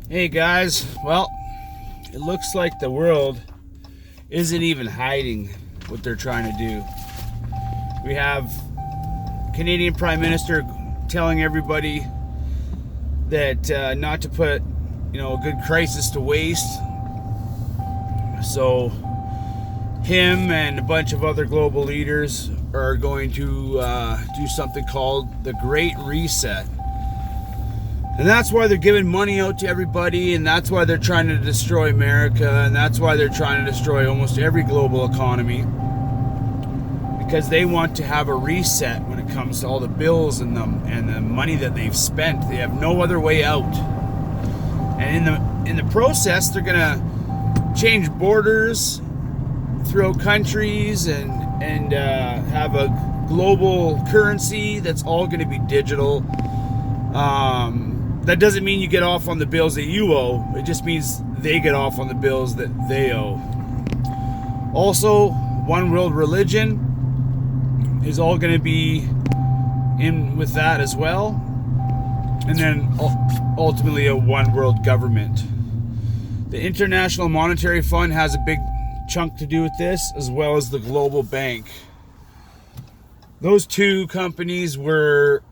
Hey guys, well, it looks like the world isn't even hiding what they're trying to do. We have Canadian Prime Minister telling everybody that not to put, a good crisis to waste. So him and a bunch of other global leaders are going to do something called the Great Reset. And that's why they're giving money out to everybody, and that's why they're trying to destroy America, and that's why they're trying to destroy almost every global economy. Because they want to have a reset when it comes to all the bills and the money that they've spent. They have no other way out. And in the process, they're gonna change borders throughout countries and have a global currency that's all going to be digital. That doesn't mean you get off on the bills that you owe. It just means they get off on the bills that they owe. Also, one world religion is all going to be in with that as well. And then ultimately a one world government. The International Monetary Fund has a big chunk to do with this, as well as the Global Bank. Those two companies were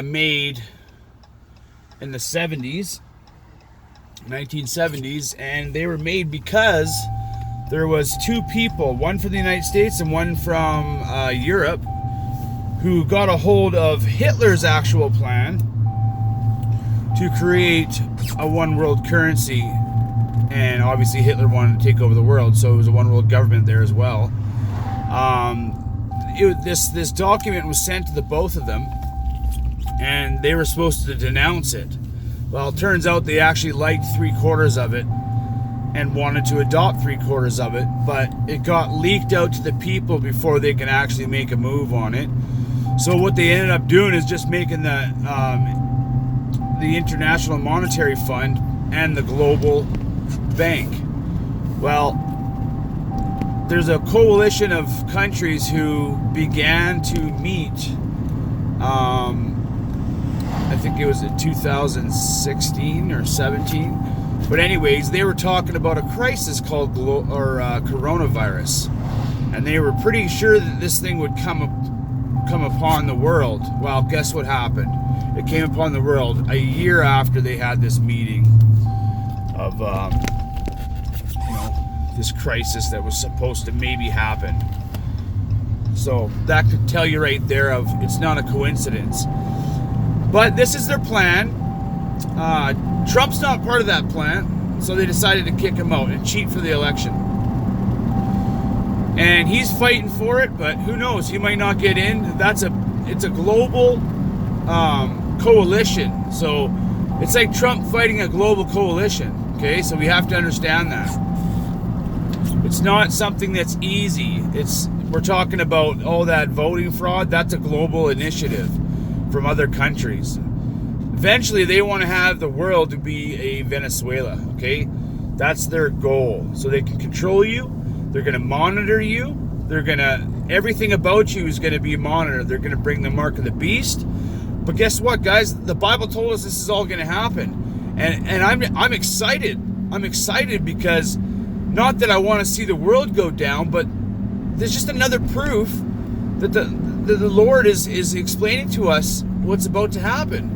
made in the 1970s, and they were made because there was two people, one from the United States and one from Europe, who got a hold of Hitler's actual plan to create a one world currency. And obviously Hitler wanted to take over the world, so it was a one world government there as well. This document was sent to the both of them, and they were supposed to denounce it. Well, it turns out they actually liked 3/4 of it and wanted to adopt 3/4 of it, but it got leaked out to the people before they can actually make a move on it. So what they ended up doing is just making the International Monetary Fund and the Global Bank. Well, there's a coalition of countries who began to meet. I think it was in 2016 or 17. But anyways, they were talking about a crisis called coronavirus, and they were pretty sure that this thing would come upon the world. Well, guess what happened? It came upon the world a year after they had this meeting of this crisis that was supposed to maybe happen. So that could tell you right there of it's not a coincidence. But this is their plan. Trump's not part of that plan, so they decided to kick him out and cheat for the election. And he's fighting for it, but who knows? He might not get in. It's a global coalition. So it's like Trump fighting a global coalition. Okay, so we have to understand that. It's not something that's easy. We're talking about all that voting fraud. That's a global initiative from other countries. Eventually, they want to have the world to be a Venezuela. Okay, that's their goal. So they can control you. They're going to monitor you. Everything about you is going to be monitored. They're going to bring the mark of the beast. But guess what, guys? The Bible told us this is all going to happen, and I'm excited. I'm excited because not that I want to see the world go down, but there's just another proof that the Lord is explaining to us what's about to happen,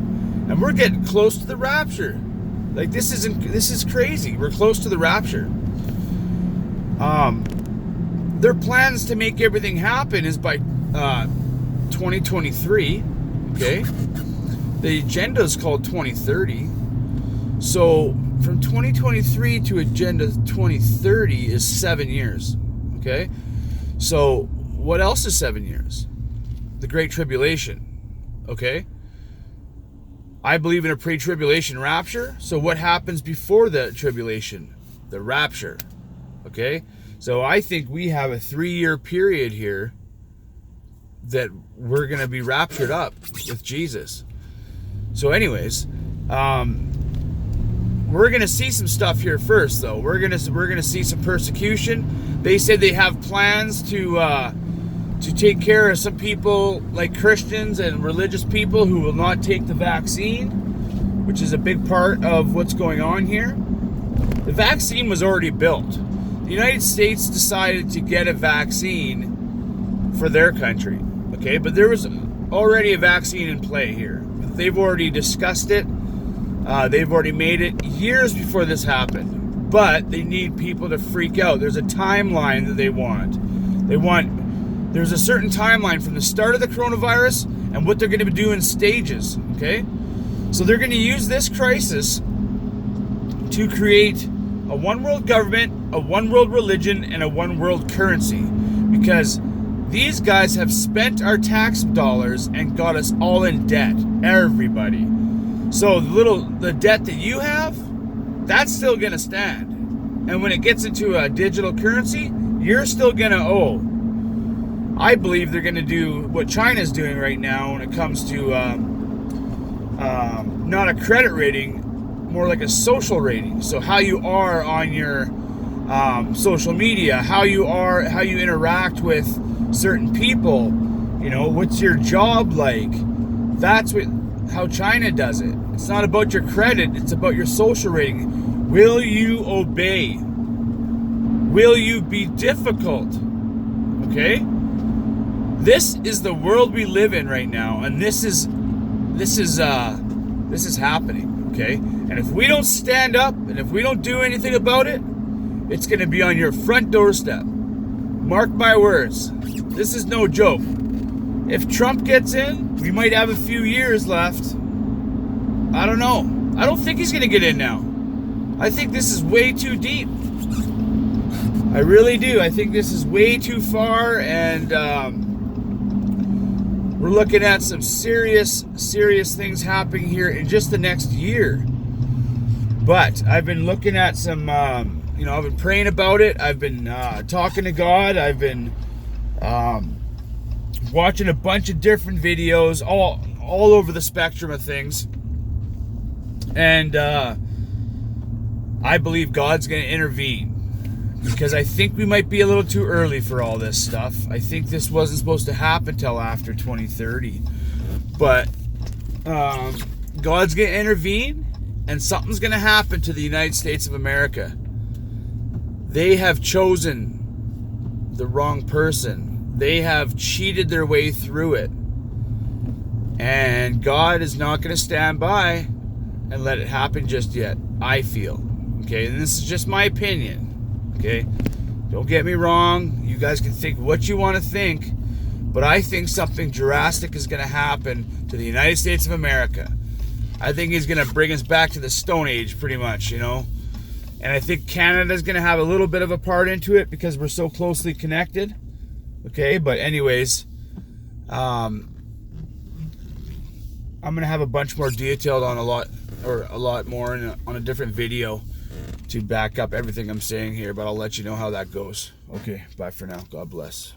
and we're getting close to the rapture. Like this is crazy. We're close to the rapture. Their plans to make everything happen is by 2023. Okay, the agenda is called 2030. So from 2023 to Agenda 2030 is 7 years. Okay, so what else is 7 years? The Great Tribulation. Okay, I believe in a pre-tribulation rapture. So what happens before the tribulation? The rapture. Okay, so I think we have a 3-year period here that we're going to be raptured up with Jesus. So anyways, we're going to see some stuff here first, though. We're going to see some persecution. They said they have plans to take care of some people like Christians and religious people who will not take the vaccine. which is a big part of what's going on here. The vaccine was already built. The United States decided to get a vaccine for their country, okay? But there was already a vaccine in play here. They've already discussed it. They've already made it years before this happened. But they need people to freak out. There's a timeline that they want. There's a certain timeline from the start of the coronavirus and what they're going to do in stages, okay? So they're going to use this crisis to create a one world government, a one world religion, and a one world currency. Because these guys have spent our tax dollars and got us all in debt. Everybody. So the debt that you have, that's still going to stand. And when it gets into a digital currency, you're still going to owe. I believe they're going to do what China's doing right now when it comes to not a credit rating, more like a social rating. So how you are on your social media, how you interact with certain people, you know, what's your job like? That's how China does it. It's not about your credit, it's about your social rating. Will you obey? Will you be difficult? Okay? This is the world we live in right now, and this is happening, okay? And if we don't stand up and if we don't do anything about it, it's going to be on your front doorstep. Mark my words. This is no joke. If Trump gets in, we might have a few years left. I don't know. I don't think he's going to get in now. I think this is way too deep. I really do. I think this is way too far, and we're looking at some serious things happening here in just the next year. But I've been looking at some, I've been praying about it. I've been talking to God. I've been watching a bunch of different videos, all over the spectrum of things. And I believe God's going to intervene. Because I think we might be a little too early for all this stuff. I think this wasn't supposed to happen till after 2030. But God's going to intervene, and something's going to happen to the United States of America. They have chosen the wrong person. They have cheated their way through it. And God is not going to stand by and let it happen just yet, I feel. Okay, and this is just my opinion. Okay, don't get me wrong. You guys can think what you want to think, but I think something drastic is going to happen to the United States of America. I think he's going to bring us back to the Stone Age, pretty much, you know. And I think Canada's going to have a little bit of a part into it because we're so closely connected. Okay, but anyways, I'm going to have a bunch more detailed on a lot more on a different video to back up everything I'm saying here, but I'll let you know how that goes. Okay, bye for now. God bless.